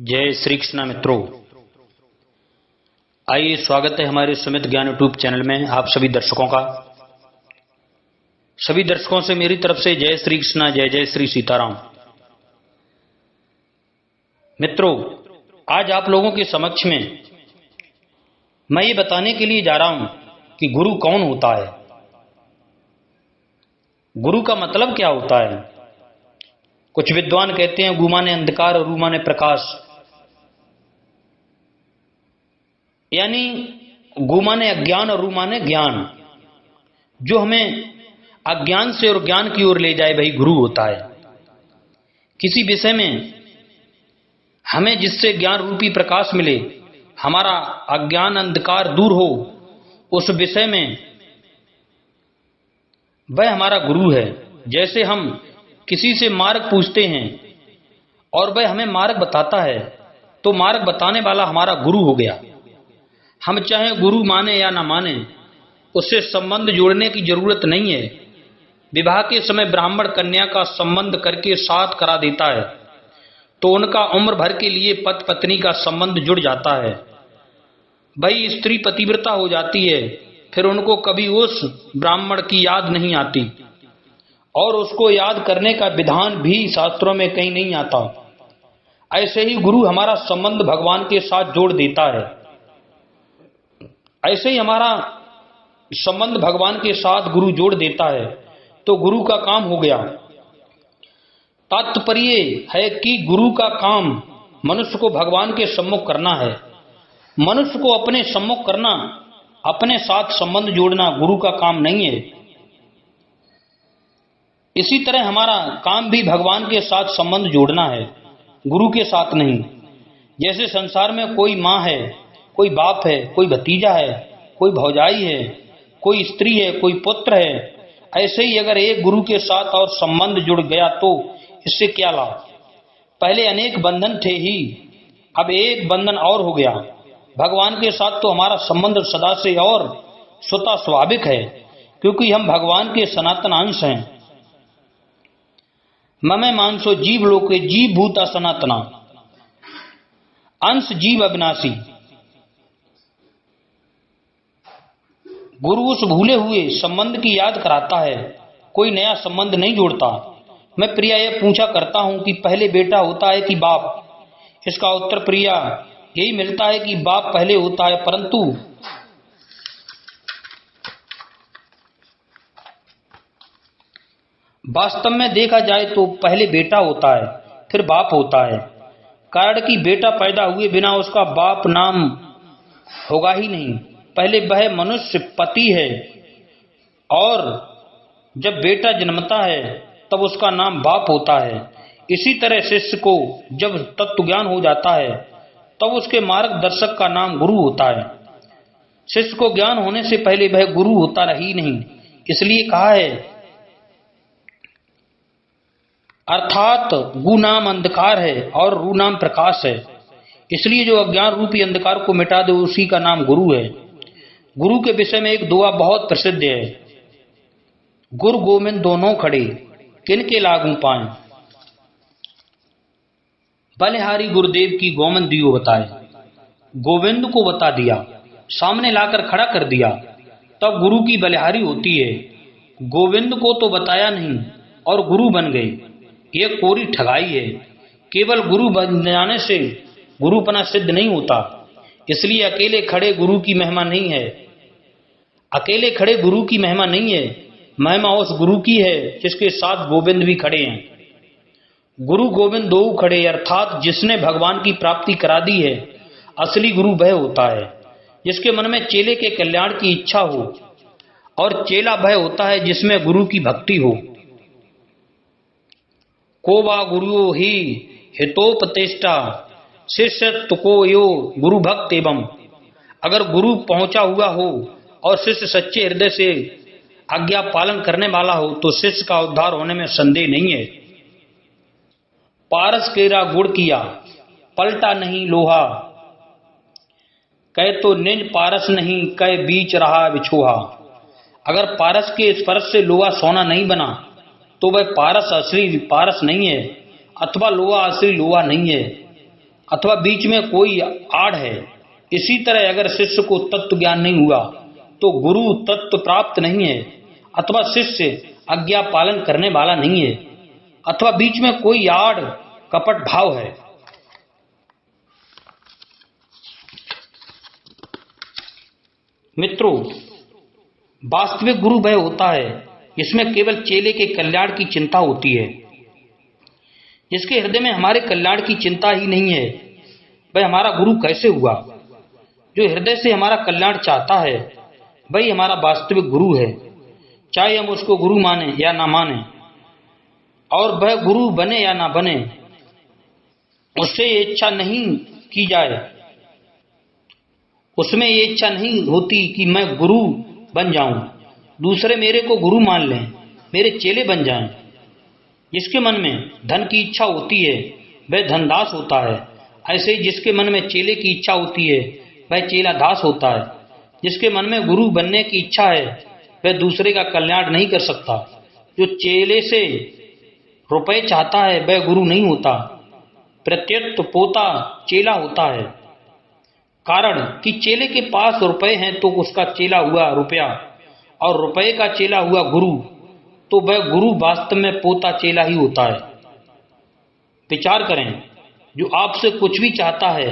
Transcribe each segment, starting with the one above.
जय श्री कृष्णा मित्रों, आइए स्वागत है हमारे सुमित ज्ञान यूट्यूब चैनल में आप सभी दर्शकों का। सभी दर्शकों से मेरी तरफ से जय श्री कृष्णा, जय जय श्री सीताराम। मित्रों, आज आप लोगों के समक्ष में मैं ये बताने के लिए जा रहा हूं कि गुरु कौन होता है, गुरु का मतलब क्या होता है। कुछ विद्वान कहते हैं गु माने अंधकार और रू माने प्रकाश, यानी गु माने अज्ञान और रू माने ज्ञान। जो हमें अज्ञान से और ज्ञान की ओर ले जाए वही गुरु होता है। किसी विषय में हमें जिससे ज्ञान रूपी प्रकाश मिले, हमारा अज्ञान अंधकार दूर हो, उस विषय में वह हमारा गुरु है। जैसे हम किसी से मार्ग पूछते हैं और वह हमें मार्ग बताता है, तो मार्ग बताने वाला हमारा गुरु हो गया। हम चाहे गुरु माने या ना माने, उससे संबंध जोड़ने की जरूरत नहीं है। विवाह के समय ब्राह्मण कन्या का संबंध करके साथ करा देता है, तो उनका उम्र भर के लिए पति पत्नी का संबंध जुड़ जाता है। भाई स्त्री पतिव्रता हो जाती है, फिर उनको कभी उस ब्राह्मण की याद नहीं आती, और उसको याद करने का विधान भी शास्त्रों में कहीं नहीं आता। ऐसे ही गुरु हमारा संबंध भगवान के साथ जोड़ देता है। ऐसे ही हमारा संबंध भगवान के साथ गुरु जोड़ देता है, तो गुरु का काम हो गया। तात्पर्य है कि गुरु का काम मनुष्य को भगवान के सम्मुख करना है, मनुष्य को अपने सम्मुख करना, अपने साथ संबंध जोड़ना गुरु का काम नहीं है। इसी तरह हमारा काम भी भगवान के साथ संबंध जोड़ना है, गुरु के साथ नहीं। जैसे संसार में कोई माँ है, कोई बाप है, कोई भतीजा है, कोई भौजाई है, कोई स्त्री है, कोई पुत्र है, ऐसे ही अगर एक गुरु के साथ और संबंध जुड़ गया तो इससे क्या लाभ। पहले अनेक बंधन थे ही, अब एक बंधन और हो गया। भगवान के साथ तो हमारा संबंध सदा से और स्वतः स्वाभाविक है, क्योंकि हम भगवान के सनातन अंश हैं। ममे मानसो जीव लोके जीव भूता सनातना, अंश जीव अविनाशी। गुरु उस भूले हुए संबंध की याद कराता है, कोई नया संबंध नहीं जोड़ता। मैं प्रिया यह पूछा करता हूं कि पहले बेटा होता है कि बाप। इसका उत्तर प्रिया यही मिलता है कि बाप पहले होता है, परंतु वास्तव में देखा जाए तो पहले बेटा होता है, फिर बाप होता है। कारण कि बेटा पैदा हुए बिना उसका बाप नाम होगा ही नहीं। पहले वह मनुष्य पति है, और जब बेटा जन्मता है तब उसका नाम बाप होता है। इसी तरह शिष्य को जब तत्व ज्ञान हो जाता है तब उसके मार्गदर्शक का नाम गुरु होता है। शिष्य को ज्ञान होने से पहले वह गुरु होता ही नहीं। इसलिए कहा है, अर्थात गु नाम अंधकार है और रू नाम प्रकाश है। इसलिए जो अज्ञान रूपी अंधकार को मिटा दे उसी का नाम गुरु है। गुरु के विषय में एक दुआ बहुत प्रसिद्ध है, गुरु गोविंद दोनों खड़े किनके लागू पाए। बलिहारी गुरुदेव की गोविंद दियो बताए। गोविंद को बता दिया, सामने लाकर खड़ा कर दिया, तब गुरु की बलिहारी होती है। गोविंद को तो बताया नहीं और गुरु बन गए, यह कोरी ठगाई है। केवल गुरु बन जाने से गुरुपना सिद्ध नहीं होता। इसलिए अकेले खड़े गुरु की महिमा नहीं है, अकेले खड़े गुरु की महिमा नहीं है। महिमा उस गुरु की है जिसके साथ गोविंद भी खड़े हैं। गुरु गोविंद दो खड़े, अर्थात जिसने भगवान की प्राप्ति करा दी है। असली गुरु वह होता है जिसके मन में चेले के कल्याण की इच्छा हो, और चेला वह होता है जिसमें गुरु की भक्ति हो। को वा गुरु ही हितोपतेष्टा शिष्य तुको यो गुरु भक्त एवं। अगर गुरु पहुंचा हुआ हो और शिष्य सच्चे हृदय से आज्ञा पालन करने वाला हो तो शिष्य का उद्धार होने में संदेह नहीं है। पारस केरा गुड़ किया पलटा नहीं लोहा, कह तो निज पारस नहीं कह बीच रहा बिछोहा। अगर पारस के स्पर्श से लोहा सोना नहीं बना तो वह पारस असली पारस नहीं है, अथवा लोहा असली लोहा नहीं है। अथवा बीच में कोई आड़ है। इसी तरह अगर शिष्य को तत्व ज्ञान नहीं हुआ तो गुरु तत्व प्राप्त नहीं है, अथवा शिष्य आज्ञा पालन करने वाला नहीं है, अथवा बीच में कोई आड़ कपट भाव है। मित्रों, वास्तविक गुरु वह होता है जिसमें केवल चेले के कल्याण की चिंता होती है, जिसके हृदय में हमारे कल्याण की चिंता ही नहीं है। वह हमारा गुरु कैसे हुआ? जो हृदय से हमारा कल्याण चाहता है वही हमारा वास्तविक गुरु है, चाहे हम उसको गुरु माने या ना माने, और वह गुरु बने या ना बने, उससे ये इच्छा नहीं की जाए, उसमें ये इच्छा नहीं होती कि मैं गुरु बन जाऊं, दूसरे मेरे को गुरु मान लें, मेरे चेले बन जाएं। जिसके मन में धन की इच्छा होती है वह धनदास होता है। ऐसे ही जिसके मन में चेले की इच्छा होती है वह चेला दास होता है। जिसके मन में गुरु बनने की इच्छा है वह दूसरे का कल्याण नहीं कर सकता। जो चेले से रुपए चाहता है वह गुरु नहीं होता, प्रत्यक्ष पोता चेला होता है। कारण कि चेले के पास रुपए हैं तो उसका चेला हुआ रुपया, और रुपए का चेला हुआ गुरु, तो वह गुरु वास्तव में पोता चेला ही होता है। विचार करें, जो आपसे कुछ भी चाहता है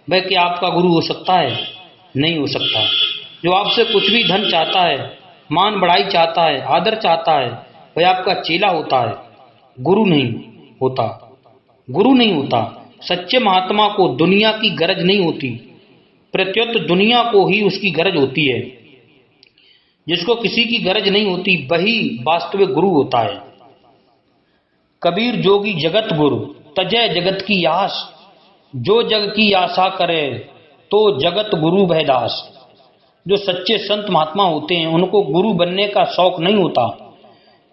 वह क्या आपका गुरु हो सकता है? नहीं हो सकता। जो आपसे कुछ भी धन चाहता है, मान बढ़ाई चाहता है, आदर चाहता है, वह आपका चेला होता है, गुरु नहीं होता। गुरु नहीं होता। सच्चे महात्मा को दुनिया की गरज नहीं होती, प्रत्युत दुनिया को ही उसकी गरज होती है। जिसको किसी की गरज नहीं होती वही वास्तविक गुरु होता है। कबीर जोगी जगत गुरु तजय जगत की आस, जो जग की आशा करे तो जगत गुरु भय दास। जो सच्चे संत महात्मा होते हैं उनको गुरु बनने का शौक नहीं होता,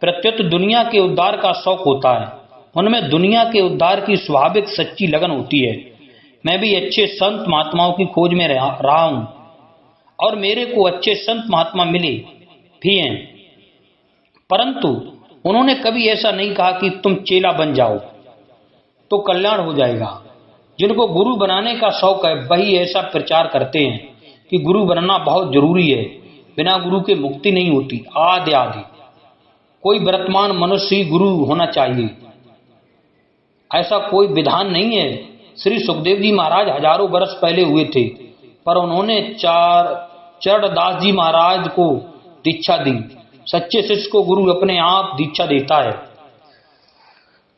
प्रत्युत दुनिया के उद्धार का शौक होता है। उनमें दुनिया के उद्धार की स्वाभाविक सच्ची लगन होती है। मैं भी अच्छे संत महात्माओं की खोज में रहा हूं, और मेरे को अच्छे संत महात्मा मिले भी हैं, परंतु उन्होंने कभी ऐसा नहीं कहा कि तुम चेला बन जाओ तो कल्याण हो जाएगा। जिनको गुरु बनाने का शौक है वही ऐसा प्रचार करते हैं कि गुरु बनना बहुत जरूरी है, बिना गुरु के मुक्ति नहीं होती आदि आदि। कोई वर्तमान मनुष्य ही गुरु होना चाहिए, ऐसा कोई विधान नहीं है। श्री सुखदेव जी महाराज हजारों वर्ष पहले हुए थे, पर उन्होंने चरणदास जी महाराज को दीक्षा दी। सच्चे शिष्य को गुरु अपने आप दीक्षा देता है।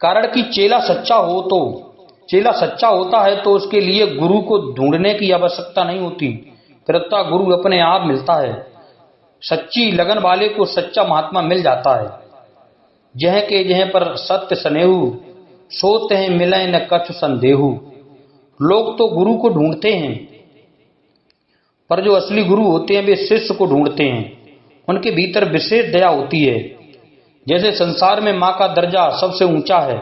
कारण कि चेला सच्चा होता है तो उसके लिए गुरु को ढूंढने की आवश्यकता नहीं होती, प्रत्युत गुरु अपने आप मिलता है। सच्ची लगन वाले को सच्चा महात्मा मिल जाता है। जह के जह पर सत्य स्नेहु, सोते हैं मिले न कछु संदेहु। लोग तो गुरु को ढूंढते हैं, पर जो असली गुरु होते हैं वे शिष्य को ढूंढते हैं। उनके भीतर विशेष दया होती है। जैसे संसार में माँ का दर्जा सबसे ऊंचा है,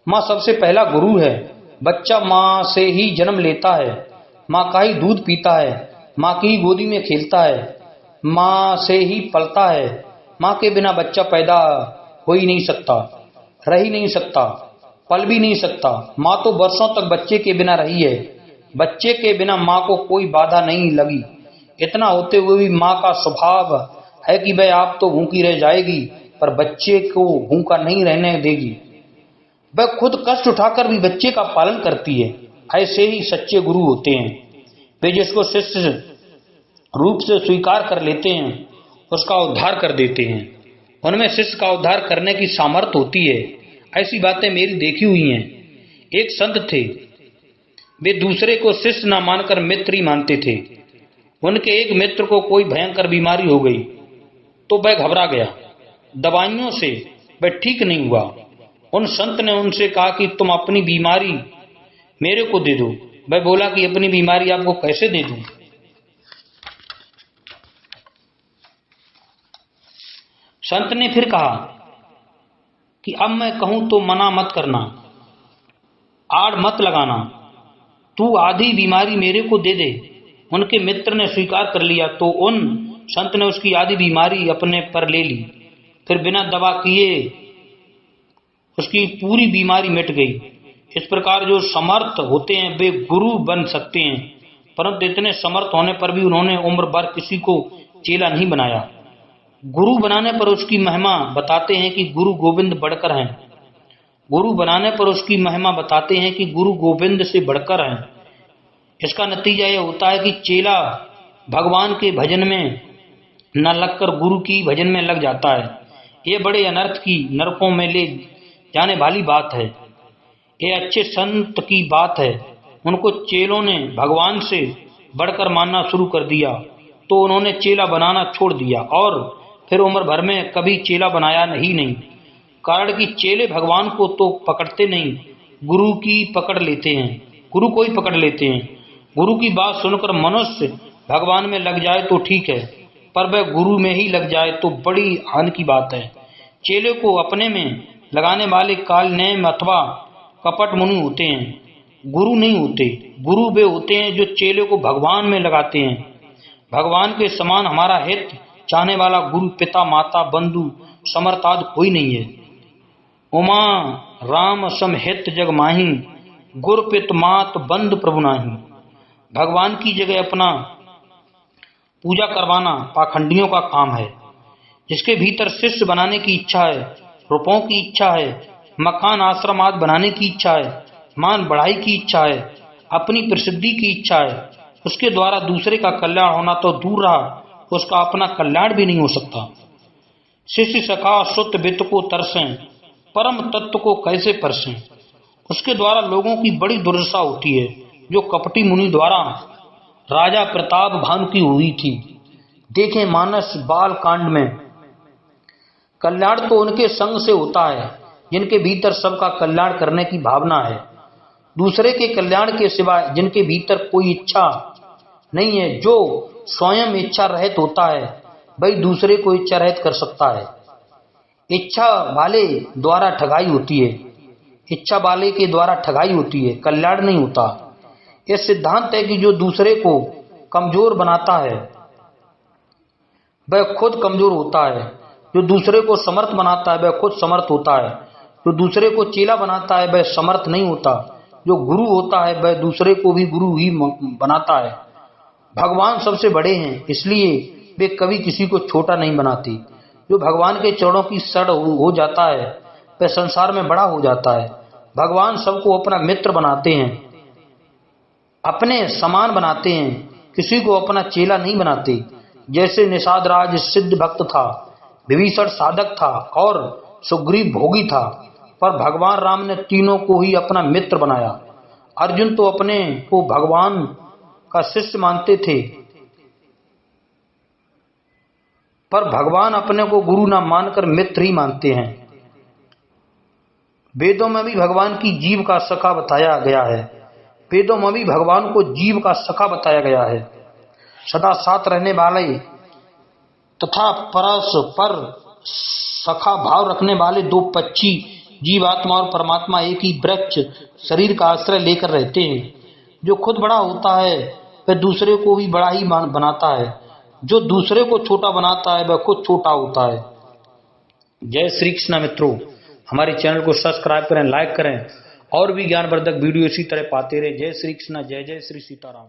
माँ सबसे पहला गुरु है। बच्चा माँ से ही जन्म लेता है, माँ का ही दूध पीता है, माँ की ही गोदी में खेलता है, माँ से ही पलता है। माँ के बिना बच्चा पैदा हो ही नहीं सकता, रह ही नहीं सकता, पल भी नहीं सकता। माँ तो वर्षों तक बच्चे के बिना रही है, बच्चे के बिना माँ को कोई बाधा नहीं लगी। इतना होते हुए भी माँ का स्वभाव है कि वह आप तो भूखी रह जाएगी पर बच्चे को भूखा नहीं रहने देगी। वह खुद कष्ट उठाकर भी बच्चे का पालन करती है। ऐसे ही सच्चे गुरु होते हैं। वे जिसको शिष्य रूप से स्वीकार कर लेते हैं उसका उद्धार कर देते हैं। उनमें शिष्य का उद्धार करने की सामर्थ्य होती है। ऐसी बातें मेरी देखी हुई हैं। एक संत थे, वे दूसरे को शिष्य न मानकर मित्र ही मानते थे। उनके एक मित्र को कोई भयंकर बीमारी हो गई तो वह घबरा गया। दवाइयों से वह ठीक नहीं हुआ। उन संत ने उनसे कहा कि तुम अपनी बीमारी मेरे को दे दो। वह बोला कि अपनी बीमारी आपको कैसे दे दूं? संत ने फिर कहा कि अब मैं कहूं तो मना मत करना, आड़ मत लगाना, तू आधी बीमारी मेरे को दे दे। उनके मित्र ने स्वीकार कर लिया तो उन संत ने उसकी आधी बीमारी अपने पर ले ली। फिर बिना दवा किए उसकी पूरी बीमारी मिट गई। इस प्रकार जो समर्थ होते हैं वे गुरु बन सकते हैं, परंतु इतने समर्थ होने पर भी उन्होंने उम्र भर किसी को चेला नहीं बनाया। गुरु बनाने पर उसकी महिमा बताते हैं कि गुरु गोविंद बढ़कर हैं। गुरु बनाने पर उसकी महिमा बताते हैं कि गुरु गोविंद से बढ़कर हैं। इसका नतीजा यह होता है कि चेला भगवान के भजन में न लगकर गुरु की भजन में लग जाता है। ये बड़े अनर्थ की नरकों में ले जाने वाली बात है। ये अच्छे संत की बात है। उनको चेलों ने भगवान से बढ़कर मानना शुरू कर दिया तो उन्होंने चेला बनाना छोड़ दिया और फिर उम्र भर में कभी चेला बनाया ही नहीं। कारण कि चेले भगवान को तो पकड़ते नहीं, गुरु की पकड़ लेते हैं, गुरु को ही पकड़ लेते हैं। गुरु की बात सुनकर मनुष्य भगवान में लग जाए तो ठीक है, पर वह गुरु में ही लग जाए तो बड़ी हानि की बात है। चेले को अपने में लगाने वाले काल नेम अथवा कपट मुनि होते हैं, गुरु नहीं होते। गुरु वे होते हैं जो चेले को भगवान में लगाते हैं। भगवान के समान हमारा हित चाहने वाला गुरु पिता माता बंधु समर्थाद कोई नहीं है। उमा राम समहित जग माही, गुर पित मात बंद प्रभु नाही। भगवान की जगह अपना पूजा करवाना पाखंडियों का काम है। जिसके भीतर शिष्य बनाने की इच्छा है, रुपयों की इच्छा है, मकान आश्रम आदि बनाने की इच्छा है, मान बढ़ाई की इच्छा है, अपनी प्रसिद्धि की इच्छा है, उसके द्वारा दूसरे का कल्याण होना तो दूर रहा, उसका अपना कल्याण भी नहीं हो सकता। शिष्य सखा सुत वित्त को तरसें, परम तत्व को कैसे परसें। उसके द्वारा लोगों की बड़ी दुर्दशा होती है, जो कपटी मुनि द्वारा राजा प्रताप भानु की हुई थी। देखें मानस बाल कांड में। कल्याण तो उनके संग से होता है जिनके भीतर सबका कल्याण करने की भावना है। दूसरे के कल्याण के सिवाय जिनके भीतर कोई इच्छा नहीं है, जो स्वयं इच्छा रहित होता है, वही दूसरे को इच्छा रहित कर सकता है। इच्छा वाले द्वारा ठगाई होती है, इच्छा वाले के द्वारा ठगाई होती है, कल्याण नहीं होता। यह सिद्धांत है कि जो दूसरे को कमजोर बनाता है वह खुद कमजोर होता है, जो दूसरे को समर्थ बनाता है वह खुद समर्थ होता है, जो दूसरे को चेला बनाता है वह समर्थ नहीं होता, जो गुरु होता है वह दूसरे को भी गुरु ही बनाता है। भगवान सबसे बड़े हैं, इसलिए वे कभी किसी को छोटा नहीं बनाते। जो भगवान के चरणों की शरण हो जाता है वह संसार में बड़ा हो जाता है। भगवान सबको अपना मित्र बनाते हैं, अपने समान बनाते हैं, किसी को अपना चेला नहीं बनाते। जैसे निषाद राज सिद्ध भक्त था, विभीषण साधक था और सुग्रीव भोगी था, पर भगवान राम ने तीनों को ही अपना मित्र बनाया। अर्जुन तो अपने को भगवान का शिष्य मानते थे, पर भगवान अपने को गुरु ना मानकर मित्र ही मानते हैं। वेदों में भी भगवान की जीव का सखा बताया गया है। वेदों में भी भगवान को जीव का सखा बताया गया है। सदा साथ रहने वाले तथा परस्पर सखा भाव रखने वाले दो पक्षी, जीवात्मा और परमात्मा एक ही वृक्ष शरीर का आश्रय लेकर रहते हैं। जो खुद बड़ा होता है वह दूसरे को भी बड़ा ही बनाता है, जो दूसरे को छोटा बनाता है वह खुद छोटा होता है। जय श्री कृष्ण मित्रों, हमारे चैनल को सब्सक्राइब करें, लाइक करें और भी ज्ञानवर्धक वीडियो इसी तरह पाते रहे। जय श्री कृष्ण, जय जय श्री सीताराम।